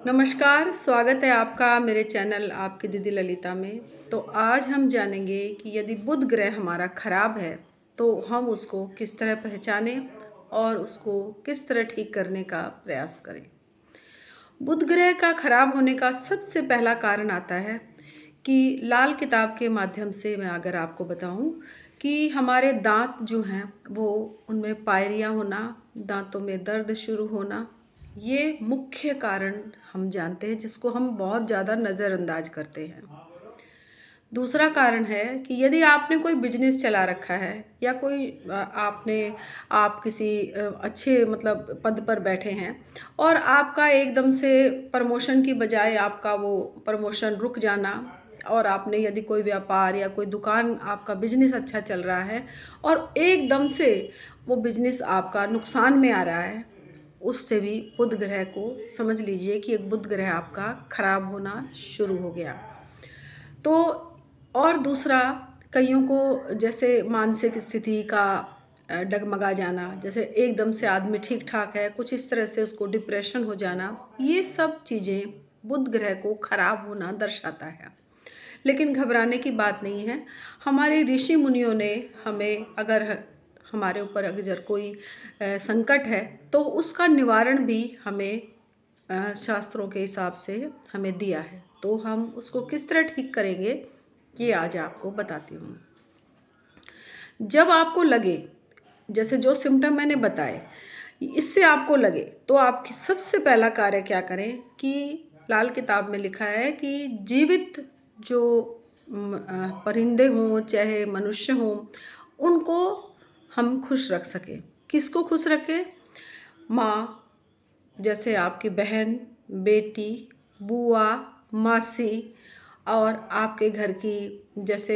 नमस्कार, स्वागत है आपका मेरे चैनल आपकी दीदी ललिता में। तो आज हम जानेंगे कि यदि बुध ग्रह हमारा खराब है तो हम उसको किस तरह पहचानें और उसको किस तरह ठीक करने का प्रयास करें। बुध ग्रह का खराब होने का सबसे पहला कारण आता है कि लाल किताब के माध्यम से मैं अगर आपको बताऊं कि हमारे दांत जो हैं वो उनमें पायरियां होना, दांतों में दर्द शुरू होना, ये मुख्य कारण हम जानते हैं जिसको हम बहुत ज़्यादा नज़रअंदाज करते हैं। दूसरा कारण है कि यदि आपने कोई बिजनेस चला रखा है या कोई आप किसी अच्छे मतलब पद पर बैठे हैं और आपका एकदम से प्रमोशन की बजाय आपका वो प्रमोशन रुक जाना, और आपने यदि कोई व्यापार या कोई दुकान आपका बिजनेस अच्छा चल रहा है और एकदम से वो बिजनेस आपका नुकसान में आ रहा है, उससे भी बुध ग्रह को समझ लीजिए कि एक बुध ग्रह आपका खराब होना शुरू हो गया। तो और दूसरा, कईयों को जैसे मानसिक स्थिति का डगमगा जाना, जैसे एकदम से आदमी ठीक ठाक है कुछ इस तरह से उसको डिप्रेशन हो जाना, ये सब चीज़ें बुध ग्रह को खराब होना दर्शाता है। लेकिन घबराने की बात नहीं है। हमारे ऋषि मुनियों ने हमें, अगर हमारे ऊपर अगर कोई संकट है तो उसका निवारण भी हमें शास्त्रों के हिसाब से हमें दिया है। तो हम उसको किस तरह ठीक करेंगे ये आज आपको बताती हूँ। जब आपको लगे, जैसे जो सिम्टम मैंने बताए, इससे आपको लगे तो आप सबसे पहला कार्य क्या करें कि लाल किताब में लिखा है कि जीवित जो परिंदे हों चाहे मनुष्य हों, उनको हम खुश रख सकें। किसको खुश रखें? माँ, जैसे आपकी बहन, बेटी, बुआ, मासी, और आपके घर की जैसे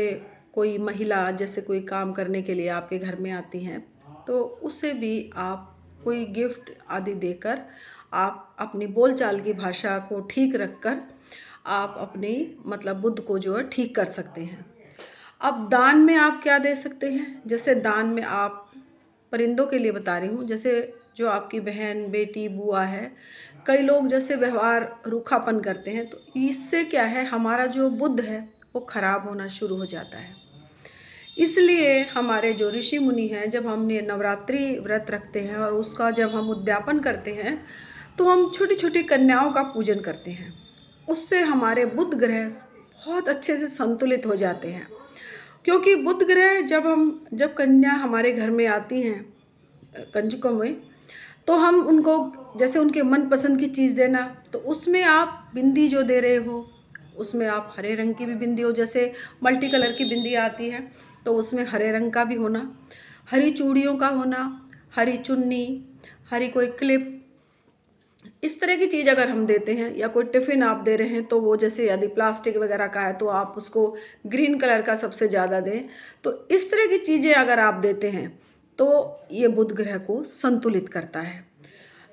कोई महिला, जैसे कोई काम करने के लिए आपके घर में आती हैं, तो उसे भी आप कोई गिफ्ट आदि देकर आप अपनी बोलचाल की भाषा को ठीक रखकर आप अपनी मतलब बुद्ध को जो है ठीक कर सकते हैं। अब दान में आप क्या दे सकते हैं? जैसे दान में आप परिंदों के लिए बता रही हूँ, जैसे जो आपकी बहन, बेटी, बुआ है, कई लोग जैसे व्यवहार रूखापन करते हैं, तो इससे क्या है, हमारा जो बुध है वो खराब होना शुरू हो जाता है। इसलिए हमारे जो ऋषि मुनि हैं, जब हमने नवरात्रि व्रत रखते हैं और उसका जब हम उद्यापन करते हैं तो हम छोटी छोटी कन्याओं का पूजन करते हैं। उससे हमारे बुध ग्रह बहुत अच्छे से संतुलित हो जाते हैं। क्योंकि बुध ग्रह जब कन्या हमारे घर में आती हैं कंजकों में, तो हम उनको जैसे उनके मनपसंद की चीज़ देना, तो उसमें आप बिंदी जो दे रहे हो उसमें आप हरे रंग की भी बिंदी हो, जैसे मल्टी कलर की बिंदी आती है तो उसमें हरे रंग का भी होना, हरी चूड़ियों का होना, हरी चुन्नी, हरी कोई क्लिप, इस तरह की चीज़ अगर हम देते हैं, या कोई टिफ़िन आप दे रहे हैं तो वो जैसे यदि प्लास्टिक वगैरह का है तो आप उसको ग्रीन कलर का सबसे ज़्यादा दें। तो इस तरह की चीज़ें अगर आप देते हैं तो ये बुध ग्रह को संतुलित करता है।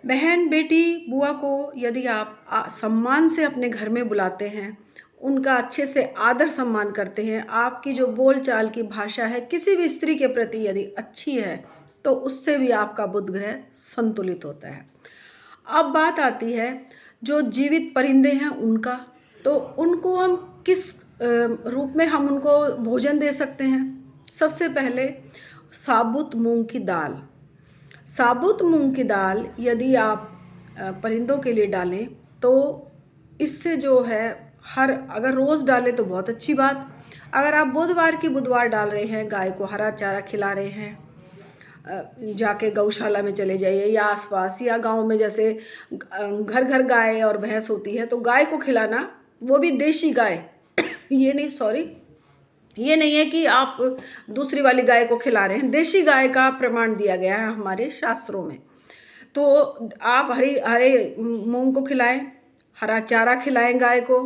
बहन, बेटी, बुआ को यदि आप सम्मान से अपने घर में बुलाते हैं, उनका अच्छे से आदर सम्मान करते हैं, आपकी जो बोलचाल की भाषा है किसी भी स्त्री के प्रति यदि अच्छी है, तो उससे भी आपका बुध ग्रह संतुलित होता है। अब बात आती है जो जीवित परिंदे हैं उनका, तो उनको हम किस रूप में हम उनको भोजन दे सकते हैं? सबसे पहले साबुत मूंग की दाल। साबुत मूंग की दाल यदि आप परिंदों के लिए डालें तो इससे जो है, हर अगर रोज़ डालें तो बहुत अच्छी बात। अगर आप बुधवार की बुधवार डाल रहे हैं, गाय को हरा चारा खिला रहे हैं, जाके गौशाला में चले जाइए या आसपास या गांव में, जैसे घर घर गाय और भैंस होती है तो गाय को खिलाना, वो भी देशी गाय ये नहीं, सॉरी, ये नहीं है कि आप दूसरी वाली गाय को खिला रहे हैं, देशी गाय का प्रमाण दिया गया है हमारे शास्त्रों में। तो आप हरे हरे मूंग को खिलाएं, हरा चारा खिलाएं गाय को।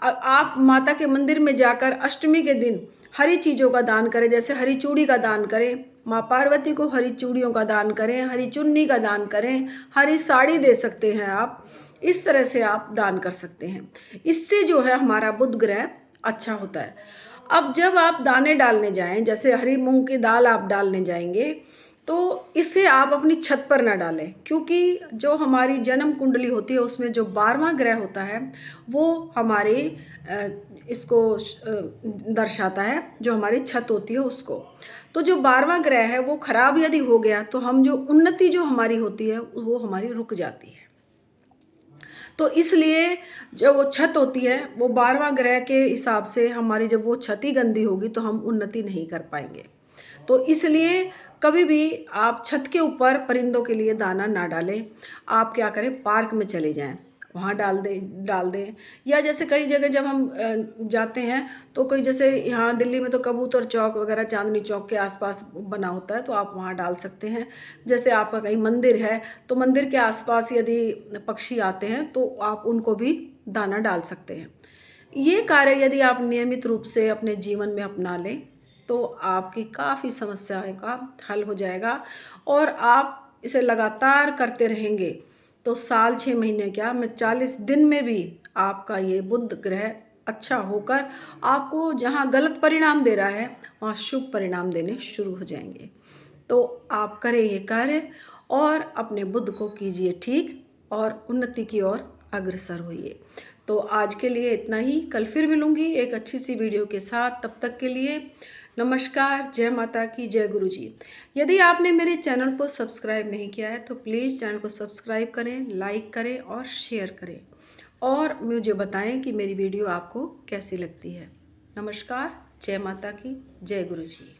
आप माता के मंदिर में जाकर अष्टमी के दिन हरी चीज़ों का दान करें, जैसे हरी चूड़ी का दान करें, माँ पार्वती को हरी चूड़ियों का दान करें, हरी चुन्नी का दान करें, हरी साड़ी दे सकते हैं आप, इस तरह से आप दान कर सकते हैं। इससे जो है हमारा बुध ग्रह अच्छा होता है। अब जब आप दाने डालने जाएं, जैसे हरी मूंग की दाल आप डालने जाएंगे, तो इसे आप अपनी छत पर ना डालें, क्योंकि जो हमारी जन्म कुंडली होती है उसमें जो 12वां ग्रह होता है वो हमारे इसको दर्शाता है, जो हमारी छत होती है उसको। तो जो 12वां ग्रह है वो खराब यदि हो गया तो हम जो उन्नति जो हमारी होती है वो हमारी रुक जाती है। तो इसलिए जो वो छत होती है वो 12वां ग्रह के हिसाब से हमारी जब वो छत ही गंदी होगी तो हम उन्नति नहीं कर पाएंगे। तो इसलिए कभी भी आप छत के ऊपर परिंदों के लिए दाना ना डालें। आप क्या करें, पार्क में चले जाएं, वहाँ डाल दें। या जैसे कई जगह जब हम जाते हैं तो कई, जैसे यहाँ दिल्ली में तो कबूतर चौक वगैरह चांदनी चौक के आसपास बना होता है, तो आप वहाँ डाल सकते हैं। जैसे आपका कहीं मंदिर है तो मंदिर के आसपास यदि पक्षी आते हैं तो आप उनको भी दाना डाल सकते हैं। ये कार्य यदि आप नियमित रूप से अपने जीवन में अपना लें तो आपकी काफ़ी समस्याओं का हल हो जाएगा। और आप इसे लगातार करते रहेंगे तो साल 6 महीने क्या, मैं 40 दिन में भी आपका ये बुध ग्रह अच्छा होकर आपको जहाँ गलत परिणाम दे रहा है वहाँ शुभ परिणाम देने शुरू हो जाएंगे। तो आप करें ये कार्य और अपने बुध को कीजिए ठीक और उन्नति की ओर अग्रसर होइए। तो आज के लिए इतना ही, कल फिर मिलूंगी एक अच्छी सी वीडियो के साथ। तब तक के लिए नमस्कार, जय माता की, जय गुरु जी। यदि आपने मेरे चैनल को सब्सक्राइब नहीं किया है तो प्लीज़ चैनल को सब्सक्राइब करें, लाइक करें और शेयर करें, और मुझे बताएं कि मेरी वीडियो आपको कैसी लगती है। नमस्कार, जय माता की, जय गुरु जी।